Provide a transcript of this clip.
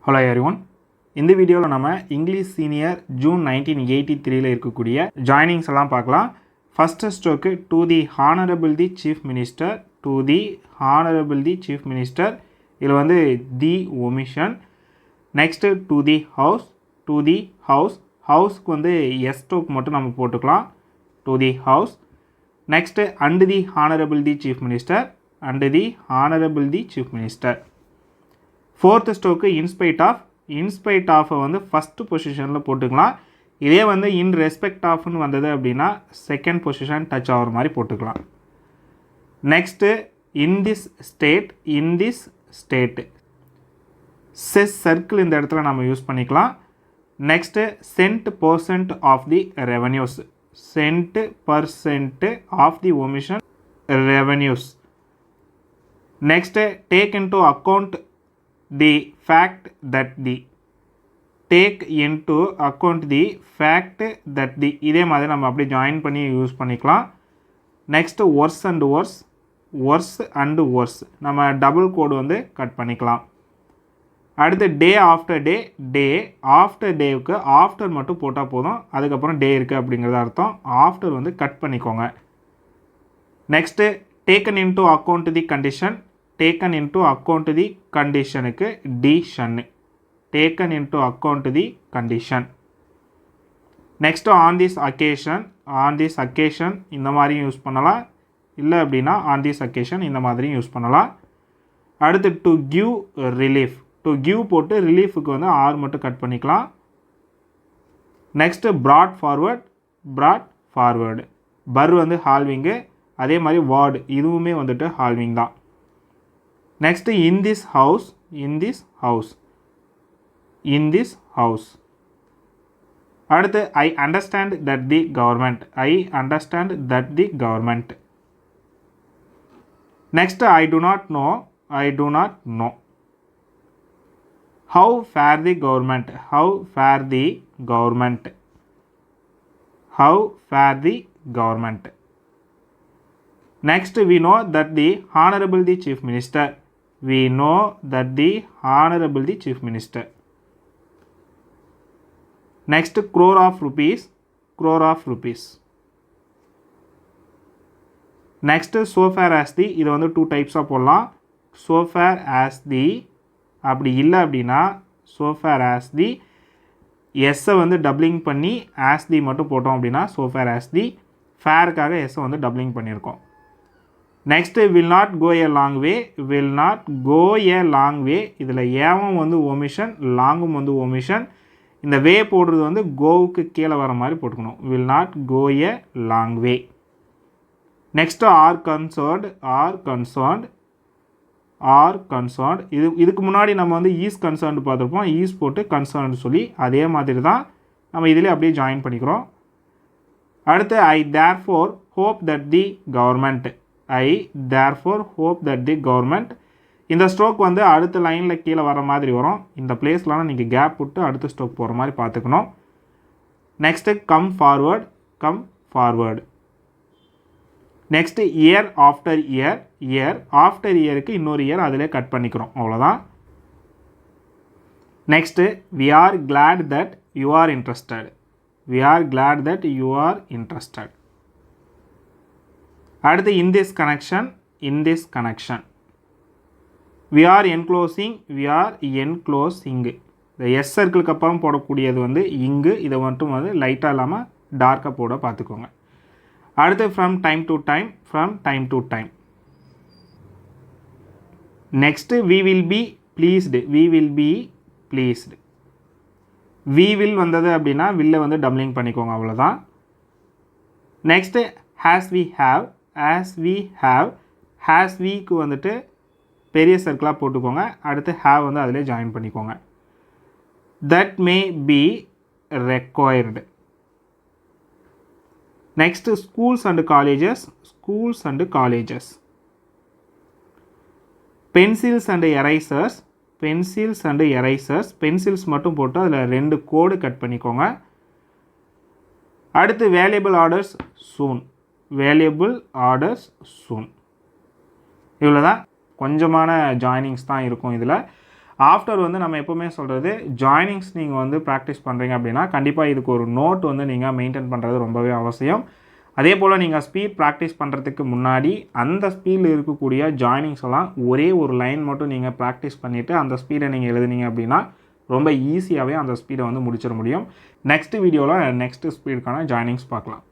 Hello everyone. இந்த வீடியோவில் நம்ம இங்கிலீஷ் சீனியர் ஜூன் 1983 இருக்கக்கூடிய ஜாயினிங்ஸ் எல்லாம் பார்க்கலாம். First stroke to the honourable the chief minister, to the honourable the chief minister, இதில் வந்து the omission. Next to the house, to the house, ஹவுஸ்க்கு வந்து எஸ் ஸ்ட்ரோக் மட்டும் நம்ம போட்டுக்கலாம், to the house. Next and the honourable the chief minister, and the honourable the chief minister. Fourth stroke in spite of வந்து first பொசிஷனில் போட்டுக்கலாம். இதே வந்து இன் ரெஸ்பெக்ட் ஆஃப்னு வந்தது அப்படின்னா செகண்ட் பொசிஷன் டச் ஆகிற மாதிரி போட்டுக்கலாம். Next in this state cess circle இந்த இடத்துல நம்ம யூஸ் பண்ணிக்கலாம். Next cent percent of the revenues, cent percent of the omission revenues. Next take into account the fact that the, take into account the fact that the, இதே மாதிரி நம்ம அப்படியே join பண்ணி use பண்ணிக்கலாம். நெக்ஸ்ட் worse and worse நம்ம double கோடு வந்து cut பண்ணிக்கலாம். அடுத்து டே ஆஃப்டர் டேவுக்கு ஆஃப்டர் மட்டும் போட்டால் போதும், அதுக்கப்புறம் டே இருக்குது அப்படிங்கிறது அர்த்தம். ஆஃப்டர் வந்து கட் பண்ணிக்கோங்க. Next taken into account the condition, taken into account the conditionக்கு டிஷன், taken into account the condition. next on this occasion இந்த மாதிரி யூஸ் பண்ணலாம், இல்லை அப்படின்னா on this occasion இந்த மாதிரி யூஸ் பண்ணலாம். அடுத்து to give relief, to give போட்டு ரிலீஃபுக்கு வந்து ஆர் மட்டும் கட் பண்ணிக்கலாம். நெக்ஸ்ட் brought forward பர் வந்து ஹால்விங்கு, அதே மாதிரி வார்டு இதுவுமே வந்துட்டு ஹால்விங் தான். Next in this house, அடுத்து I understand that the government. Next I do not know. How fare the government. Next we know that the honorable the chief minister, next crore of rupees. next so far as the, இது வந்து two டைப்ஸாக போடலாம். so far as the அப்படி இல்லை அப்படின்னா so far as the எஸ்ஸை வந்து doubling பண்ணி as the மட்டும் போட்டோம் அப்படின்னா so far as the, ஃபேருக்காக எஸ்ஸை வந்து டபுளிங் பண்ணியிருக்கோம். Next will not go a long way, இதில் ஏவும் வந்து ஒமிஷன், லாங்கும் வந்து ஒமிஷன். இந்த வே போடுறது வந்து கோவுக்கு கீழே வர மாதிரி போட்டுக்கணும், will not go a long way. Next are concerned, இதுக்கு முன்னாடி நம்ம வந்து is concerned பார்த்துருப்போம், is போட்டு concerned சொல்லி அதே மாதிரி தான் நம்ம இதில் அப்படியே ஜாயின் பண்ணிக்கிறோம். அடுத்து I therefore hope that the government, இந்த ஸ்ட்ரோக் வந்து அடுத்த லைனில் கீழே வர மாதிரி வரும். இந்த பிளேஸ்லாம் நீங்கள் கேப் விட்டு அடுத்த ஸ்ட்ரோக் போகிற மாதிரி பார்த்துக்கணும். Next come forward. Next year after இயருக்கு இன்னொரு இயர் அதிலே கட் பண்ணிக்கிறோம், அவ்வளோதான். Next we are glad that you are interested. அடுத்து in this connection, we are enclosing, இந்த எஸ் சர்க்கிளுக்கு அப்புறம் போடக்கூடியது வந்து இங்கு, இதை மட்டும் வந்து லைட்டாக இல்லாமல் டார்க்காக போட பார்த்துக்கோங்க. அடுத்து from time to time. Next we will be pleased. we will வந்தது அப்படின்னா வில்லை வந்து டபுளிங் பண்ணிக்கோங்க, அவ்வளோதான். நெக்ஸ்ட்டு has weக்கு வந்துட்டு பெரிய சர்க்கிளாக போட்டுக்கோங்க. அடுத்து have வந்து அதிலே ஜாயின் பண்ணிக்கோங்க. that may be required. next schools and colleges. pencils and erasers, pencils மட்டும் போட்டு அதில் 2 கோடு கட் பண்ணிக்கோங்க. அடுத்து வேல்யூபிள் ஆர்டர்ஸ் சூன். இவ்வளோ தான், கொஞ்சமான ஜாயினிங்ஸ் தான் இருக்கும் இதில். ஆஃப்டர் வந்து நம்ம எப்போவுமே சொல்கிறது ஜாயினிங்ஸ் நீங்கள் வந்து ப்ராக்டிஸ் பண்ணுறீங்க அப்படின்னா கண்டிப்பாக இதுக்கு ஒரு நோட் வந்து நீங்கள் மெயின்டைன் பண்ணுறது ரொம்பவே அவசியம். அதே போல் நீங்கள் ஸ்பீட் ப்ராக்டிஸ் பண்ணுறதுக்கு முன்னாடி அந்த ஸ்பீடில் இருக்கக்கூடிய ஜாயினிங்ஸ் எல்லாம் ஒரே ஒரு லைன் மட்டும் நீங்கள் ப்ராக்டிஸ் பண்ணிவிட்டு அந்த ஸ்பீடை நீங்கள் எழுதுனீங்க அப்படின்னா ரொம்ப ஈஸியாகவே அந்த ஸ்பீடை வந்து முடிச்சிட முடியும். நெக்ஸ்ட் வீடியோவில் நெக்ஸ்ட் ஸ்பீடுக்கான ஜாயினிங்ஸ் பார்க்கலாம்.